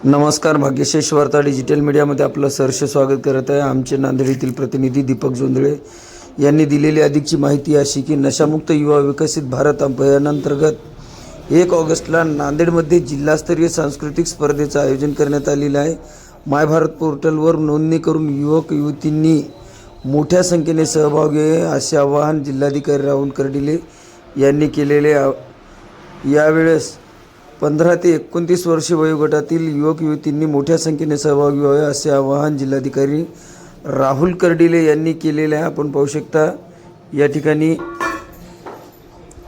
नमस्कार, भाग्यशेष वार्ता डिजिटल मीडियामध्ये आपलं सहर्ष स्वागत करत आहे। आमचे नांदेड येथील प्रतिनिधी दीपक जोंधळे यांनी दिलेली अधिकची माहिती अशी की नशामुक्त युवा विकसित भारत अभियानांतर्गत 1 ऑगस्टला नांदेडमध्ये जिल्हास्तरीय सांस्कृतिक स्पर्धेचं आयोजन करण्यात आलेलं आहे। माय भारत पोर्टलवर नोंदणी करून युवक युवतींनी मोठ्या संख्येने सहभाग घ्यावे असे आवाहन जिल्हाधिकारी राहुल कर्डिले यांनी केलेले। यावेळेस 15 ते 29 वर्षे वयोगटातील युवक युवतींनी मोठ्या संख्येने सहभागी व्हावे असे आवाहन जिल्हाधिकारी राहुल कर्डिले यांनी केलेले आहे। आपण पाहू शकता या ठिकाणी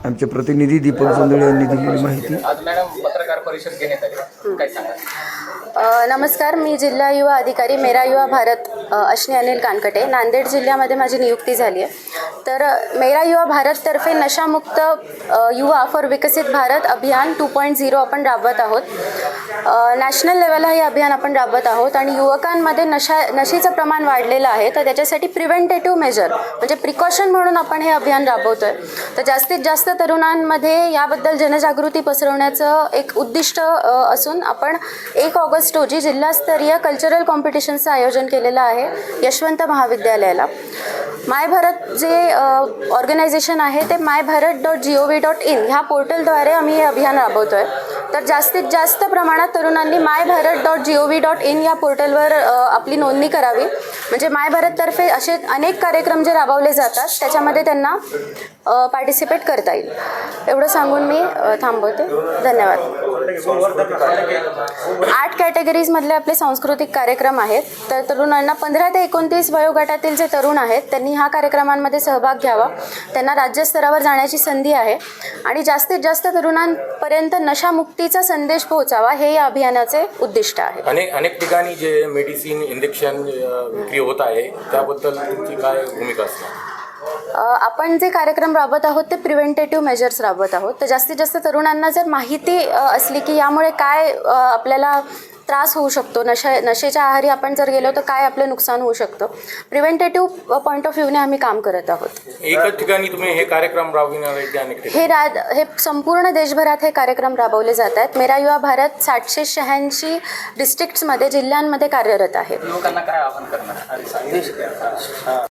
आमचे प्रतिनिधी दीपक जोंधळे यांनी दिलेली माहिती। आज मॅडम पत्रकार परिषद घेण्यात आली, काय सांगा? नमस्कार, मी जिल्हा युवा अधिकारी मेरा युवा भारत अश्विनी अनिल कानकटे, नांदेड जिल्ह्यामध्ये माझी नियुक्ती झाली आहे। तर मेरा युवा भारततर्फे नशामुक्त युवा फॉर विकसित भारत अभियान 2.0 आपण राबवत आहोत। नॅशनल लेवलला हे अभियान आपण राबवत आहोत आणि युवकांमध्ये नशेचं प्रमाण वाढलेलं आहे, तर त्याच्यासाठी प्रिव्हेंटेटिव्ह मेजर म्हणजे प्रिकॉशन म्हणून आपण हे अभियान राबवतोय। तर जास्तीत जास्त तरुणांमध्ये याबद्दल जनजागृती पसरवण्याचं एक उद्दिष्ट असून आपण 1 ऑगस्ट रोजी जिल्हास्तरीय कल्चरल कॉम्पिटिशनचं आयोजन केलेलं आहे यशवंत महाविद्यालयाला। माय भारत जे ऑर्गनायझेशन आहे ते myBharat.gov.in ह्या पोर्टलद्वारे आम्ही हे अभियान राबवतोय। तर जास्तीत जास्त प्रमाणात तरुणांनी myBharat.gov.in या पोर्टलवर आपली नोंदणी करावी, म्हणजे माय भारततर्फे असे अनेक कार्यक्रम जे राबवले जातात त्याच्यामध्ये त्यांना पार्टिसिपेट करता येईल। एवढं सांगून मी थांबवते। धन्यवाद। 8 कॅटेगरीजमधले आपले सांस्कृतिक कार्यक्रम आहेत। तर तरुणांना 15 ते 29 वयोगटातील जे तरुण आहेत त्यांनी ह्या कार्यक्रमांमध्ये सहभाग घ्यावा। त्यांना राज्यस्तरावर जाण्याची संधी आहे आणि जास्तीत जास्त तरुणांपर्यंत नशामुक्तीचा संदेश पोहोचावा हे या अभियानाचे उद्दिष्ट आहे। अनेक ठिकाणी जे मेडिसिन इंजेक्शन विक्री होत आहे त्याबद्दल तुमची काय भूमिका असणार? आपण जे कार्यक्रम राबवत आहोत ते प्रिव्हेंटेटिव्ह मेजर्स राबवत आहोत। तर जास्तीत जास्त तरुणांना जर माहिती असली की यामुळे काय आपल्याला त्रास होऊ शकतो, नशेच्या आहारी आपण जर गेलो तर काय आपलं नुकसान होऊ शकतं, प्रिव्हेंटेटिव्ह पॉईंट ऑफ व्ह्यूने आम्ही काम करत आहोत। एकच ठिकाणी तुम्ही हे कार्यक्रम राबविणार आहे की अनेक ठिकाणी? हे संपूर्ण देशभरात हे कार्यक्रम राबवले जात आहेत। मेरा युवा भारत 786 डिस्ट्रिक्ट्समध्ये जिल्ह्यांमध्ये कार्यरत आहे। लोकांना काय आवाहन करणार?